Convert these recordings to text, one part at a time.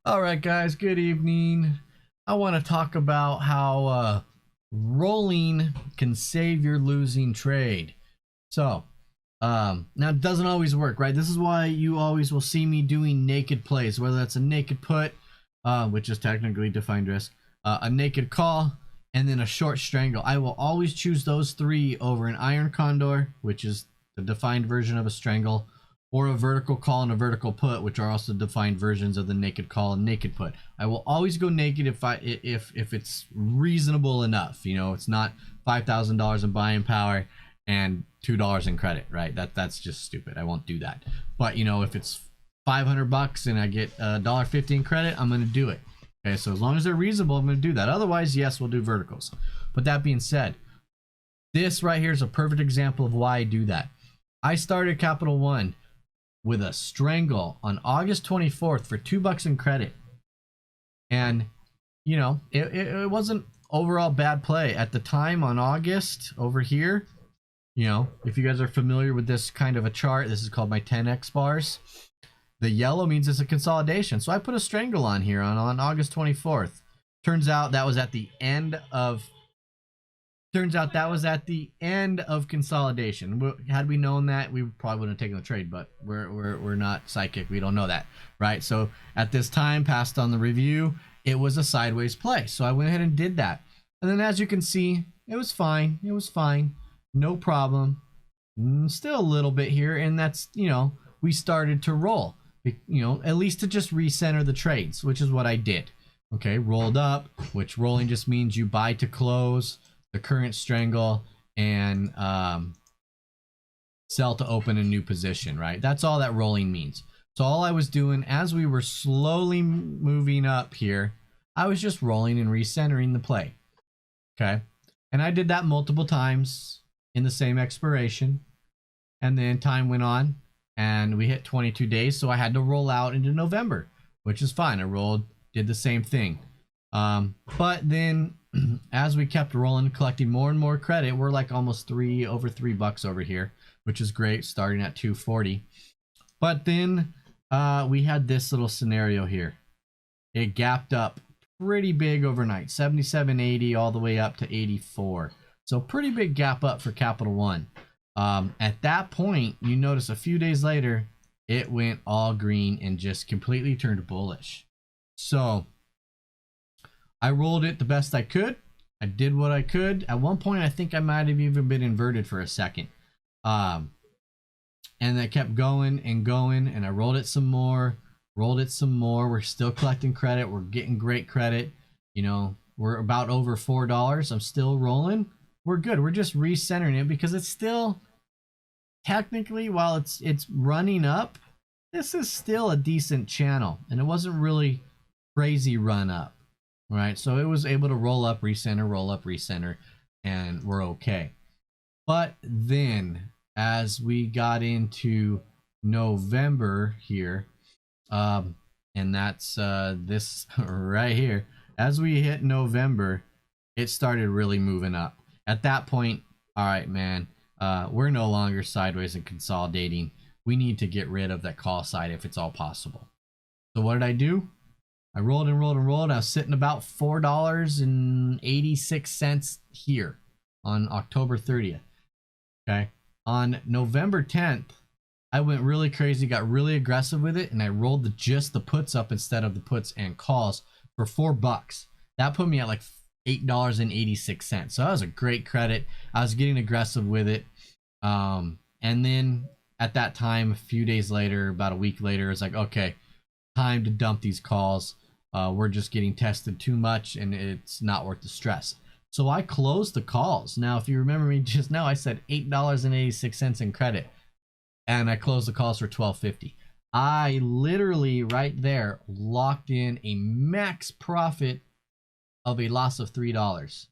All right, guys, good evening. I want to talk about how rolling can save your losing trade. So, now it doesn't always work, right? This is why you always will see me doing naked plays, whether that's a naked put, which is technically defined risk, a naked call, and then a short strangle. I will always choose those three over an iron condor, which is the defined version of a strangle, or a vertical call and a vertical put, which are also defined versions of the naked call and naked put. I will always go naked if it's reasonable enough. You know, it's not $5,000 in buying power and $2 in credit, right? That's just stupid. I won't do that. But you know, if it's $500 and I get $1.50 in credit, I'm gonna do it. Okay, so as long as they're reasonable, I'm gonna do that. Otherwise, yes, we'll do verticals. But that being said, this right here is a perfect example of why I do that. I started Capital One with a strangle on August 24th for $2 in credit. And, you know, it wasn't overall bad play. At the time on August over here, you know, if you guys are familiar with this kind of a chart, this is called my 10x bars. The yellow means it's a consolidation. So I put a strangle on here on August 24th. Turns out that was at the end of consolidation. Had we known that, we probably wouldn't have taken the trade, but we're not psychic. We don't know that, right? So at this time, passed on the review, it was a sideways play. So I went ahead and did that. And then as you can see, it was fine. It was fine. No problem. Still a little bit here. And that's, you know, we started to roll, you know, at least to just recenter the trades, which is what I did. Okay, rolled up, which rolling just means you buy to close the current strangle and sell to open a new position, right? That's all that rolling means. So all I was doing as we were slowly moving up here, I was just rolling and recentering the play. Okay, and I did that multiple times in the same expiration, and then time went on and we hit 22 days, so I had to roll out into November, which is fine. I rolled, did the same thing, but then as we kept rolling, collecting more and more credit, we're like almost over $3 over here, which is great, starting at 240. But then we had this little scenario here. It gapped up pretty big overnight, 77.80 all the way up to 84. So pretty big gap up for Capital One. At that point, you notice a few days later, it went all green and just completely turned bullish. So I rolled it the best I could. I did what I could. At one point, I think I might have even been inverted for a second. And I kept going and going, and I rolled it some more, We're still collecting credit. We're getting great credit. You know, we're about over $4. I'm still rolling. We're good. We're just recentering it because it's still technically, while it's running up, this is still a decent channel, and it wasn't really crazy run up. Right, so it was able to roll up, recenter, and we're okay. But then, as we got into November here, and that's this right here, as we hit November, it started really moving up. At that point, all right, man, we're no longer sideways and consolidating. We need to get rid of that call side if it's all possible. So what did I do? I rolled and rolled and rolled. I was sitting about $4.86 here on October 30th. Okay. On November 10th, I went really crazy, got really aggressive with it, and I rolled just the puts up instead of the puts and calls for $4. That put me at like $8.86. So that was a great credit. I was getting aggressive with it. And then at that time, a few days later, about a week later, it's like, okay, time to dump these calls. We're just getting tested too much and it's not worth the stress. So I closed the calls. Now, if you remember me just now, I said $8.86 in credit, and I closed the calls for $12.50. I literally right there locked in a max profit of a loss of $3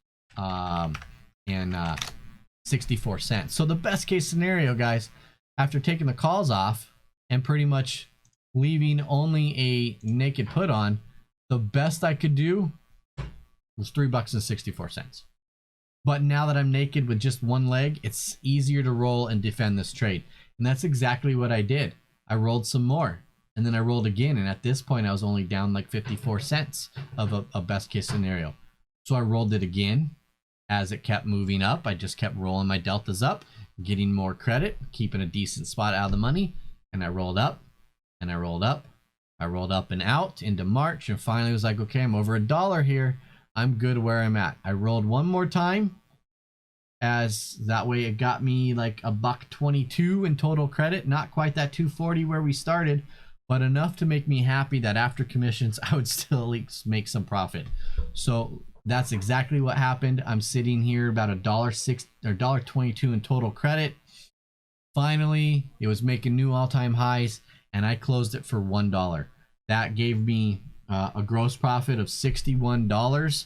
and 64 cents. So the best case scenario, guys, after taking the calls off and pretty much leaving only a naked put on, the best I could do was $3.64. But now that I'm naked with just one leg, it's easier to roll and defend this trade. And that's exactly what I did. I rolled some more. And then I rolled again, and at this point I was only down like 54 cents of a best case scenario. So I rolled it again. As it kept moving up, I just kept rolling my deltas up, getting more credit, keeping a decent spot out of the money. And I rolled up, and I rolled up. I rolled up and out into March, and finally was like, okay, I'm over $1 here. I'm good where I'm at. I rolled one more time, as that way it got me like $1.22 in total credit. Not quite that 240 where we started, but enough to make me happy that after commissions I would still at least make some profit. So that's exactly what happened. I'm sitting here about $1.06 or $1.22 in total credit. Finally, it was making new all-time highs, and I closed it for $1. That gave me a gross profit of $61,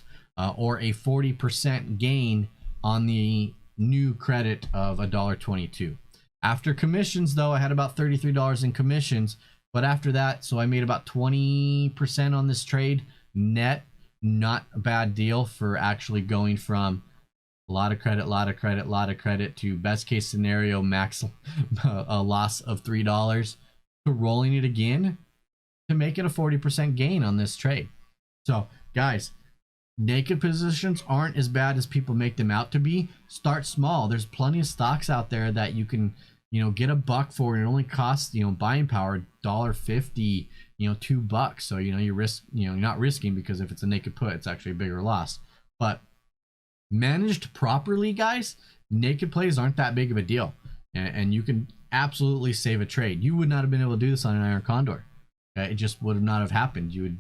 or a 40% gain on the new credit of $1.22. After commissions, though, I had about $33 in commissions. But after that, so I made about 20% on this trade net. Not a bad deal for actually going from a lot of credit to best case scenario max a loss of $3 to rolling it again to make it a 40% gain on this trade. So guys, naked positions aren't as bad as people make them out to be. Start small. There's plenty of stocks out there that you can, get $1 for, and it only costs, buying power $1.50, $2. So, you're not risking, because if it's a naked put, it's actually a bigger loss. But managed properly, guys, naked plays aren't that big of a deal. And you can absolutely save a trade. You would not have been able to do this on an iron condor. Okay? It just would not have happened. You would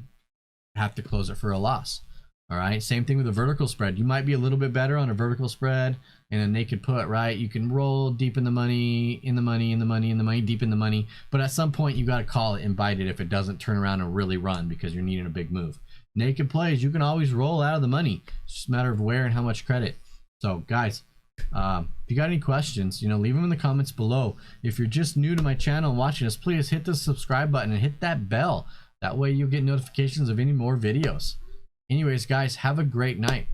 have to close it for a loss. All right. Same thing with a vertical spread. You might be a little bit better on a vertical spread and a naked put, right? You can roll deep in the money, deep in the money. But at some point, you got to call it and bite it if it doesn't turn around and really run, because you're needing a big move. Naked plays, you can always roll out of the money. It's just a matter of where and how much credit. So, guys, if you got any questions, leave them in the comments below. If you're just new to my channel and watching us, please hit the subscribe button and hit that bell. That way you'll get notifications of any more videos. Anyways, guys, have a great night.